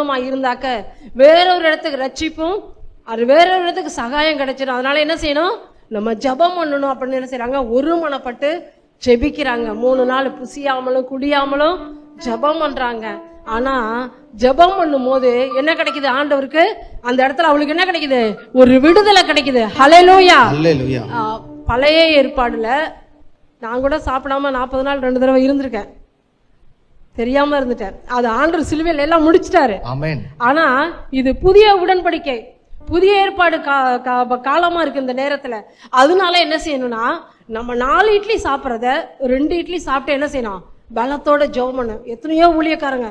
மௌனமா இருந்தாக்க வேறொரு இடத்துக்கு ரட்சிப்பும் அது வேறொரு இடத்துக்கு சகாயம் கிடைச்சிடும். அதனால என்ன செய்யணும், நம்ம ஜெபம் பண்ணணும் அப்படின்னு என்ன செய்யறாங்க, ஒருமனப்பட்டு ஜெபிக்கிறாங்க. 3 நாள் புசியாமலும் குடியாமலும் ஜெபம் பண்றாங்க. ஆனா ஜெபம் பண்ணும் போது என்ன கிடைக்குது, ஆண்டவருக்கு அந்த இடத்துல அவளுக்கு என்ன கிடைக்குது, ஒரு விடுதலை கிடைக்குது. ஹல்லேலூயா. பழைய ஏற்பாடுல நான் கூட சாப்பிடாம 40 நாள் 2 தடவை இருந்திருக்கேன், தெரியாம இருந்துட்டேன். அது ஆண்டவர் சிலுவையில் எல்லாம் முடிச்சிட்டாரு. ஆனா இது புதிய உடன்படிக்கை, புதிய ஏற்பாடு காலமா இருக்கு இந்த நேரத்துல. அதனால என்ன செய்யணும்னா, நம்ம 4 இட்லி சாப்பிட்றத 2 இட்லி சாப்பிட்டு என்ன செய்யணும், பலத்தோட ஜெபம் பண்ணணும். எத்தனையோ ஊழியக்காரங்க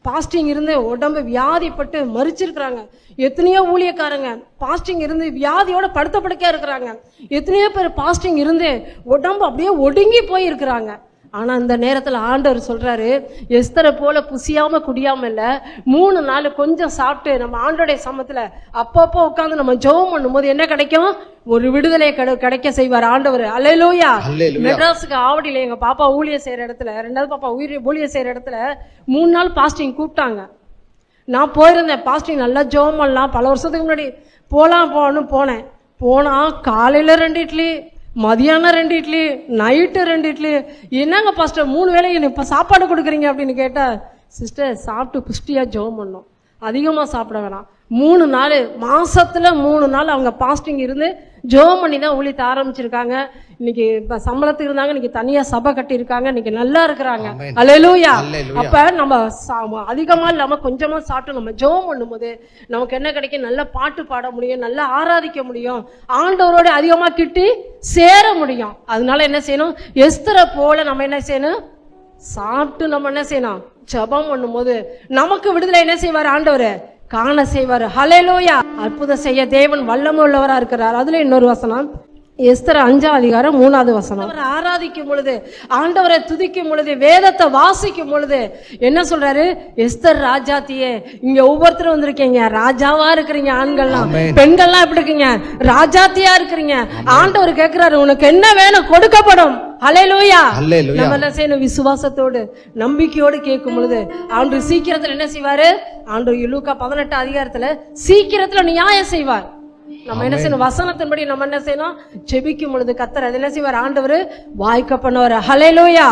பாஸ்டிங் இருந்து உடம்பு வியாதிப்பட்டு மறிச்சிருக்கிறாங்க. எத்தனையோ ஊழியக்காரங்க பாஸ்டிங் இருந்து வியாதியோட படுத்த படுக்கையா இருக்கிறாங்க. எத்தனையோ பேர் பாஸ்டிங் இருந்து உடம்பு அப்படியே ஒடுங்கி போய் இருக்கிறாங்க. ஆனா இந்த நேரத்துல ஆண்டவர் சொல்றாரு, எஸ்தரை போல புசியாம குடியாம இல்ல, 3 நாள் கொஞ்சம் சாப்பிட்டு நம்ம ஆண்டோடைய சமத்துல அப்பப்போ உட்காந்து நம்ம ஜெபம் பண்ணும்போது என்ன கிடைக்கும், ஒரு விடுதலை கிடைக்க செய்வார் ஆண்டவர். அல்லேலூயா. மெட்ராஸுக்கு ஆவடியில எங்க பாப்பா ஊழிய செய்யற இடத்துல, 2வது பாப்பா ஊழிய செய்யற இடத்துல 3 நாள் பாஸ்டிங் கூப்பிட்டாங்க. நான் போயிருந்தேன். பாஸ்டிங் நல்லா ஜெபம் பண்ணலாம், பல வருஷத்துக்கு முன்னாடி போனேன். போனா காலையில 2 இட்லி, மதியானம் 2 இட்லி, நைட்டு 2 இட்லி. என்னங்க பாஸ்டர் 3 வேளைக்கு இப்போ சாப்பாடு கொடுக்குறீங்க அப்படின்னு கேட்டா, சிஸ்டர் சாப்பிட்டு புஷ்டியா ஜெபம் பண்ணோம், அதிகமாக சாப்பிட வேணாம். 3 நாள் மாசத்துல 3 நாள் அவங்க பாஸ்டிங் இருந்து ஜெபம் பண்ணி தான் ஊழியத்தை ஆரம்பிச்சிருக்காங்க. இன்னைக்கு இப்ப சம்பளத்துக்கு இருந்தாங்க, இன்னைக்கு தனியா சபை கட்டி இருக்காங்க, இன்னைக்கு நல்லா இருக்கிறாங்க. அல்லேலூயா. அப்ப நம்ம அதிகமா இல்லாம கொஞ்சமா சாப்பிட்டு நம்ம ஜெபம் பண்ணும்போது நமக்கு என்ன கிடைக்கும், நல்ல பாட்டு பாட முடியும், நல்லா ஆராதிக்க முடியும், ஆண்டவரோட அதிகமா கிட்டி சேர முடியும். அதனால என்ன செய்யணும், எஸ்தரை போல நம்ம என்ன செய்யணும், சாப்பிட்டு நம்ம என்ன செய்யணும், ஜெபம் பண்ணும்போது நமக்கு விடுதலை என்ன செய்வார், ஆண்டவர் காண செய்வார். ஹல்லேலூயா. அற்புதம் செய்ய தேவன் வல்லமை உள்ளவரா இருக்கிறார். அதுல இன்னொரு வசனம், எஸ்தர் 5ஆம் அதிகாரம் 3வது வசனம். ஆராதிக்கும் பொழுது, ஆண்டவரை துதிக்கும் பொழுது, வேதத்தை வாசிக்கும் பொழுது என்ன சொல்றாரு, எஸ்தர் ராஜாத்தியே, இங்க ஒவ்வொருத்தரும் வந்திருக்கீங்க, ராஜாவா இருக்கிறீங்க, ஆண்கள்லாம் பெண்கள்லாம் எப்படி இருக்கீங்க, ராஜாத்தியா இருக்கிறீங்க. ஆண்டவர் கேட்கிறாரு, உனக்கு என்ன வேணும் கொடுக்கப்படும். ஹல்லேலூயா. நம்ம என்ன செய்யணும், விசுவாசத்தோடு நம்பிக்கையோடு கேட்கும் பொழுது ஆண்டவர் சீக்கிரத்துல என்ன செய்வாரு, ஆண்டவர் லூக்கா 18 அதிகாரத்துல சீக்கிரத்துல நியாயம் செய்வார். நம்ம என்ன செய்யணும், வசனத்தின்படி நம்ம என்ன செய்யணும், ஜெபிக்கும் பொழுது கர்த்தர் என்ன செய்வார், ஆண்டவர் வாய்க்க பண்ணுவார். ஹல்லேலூயா.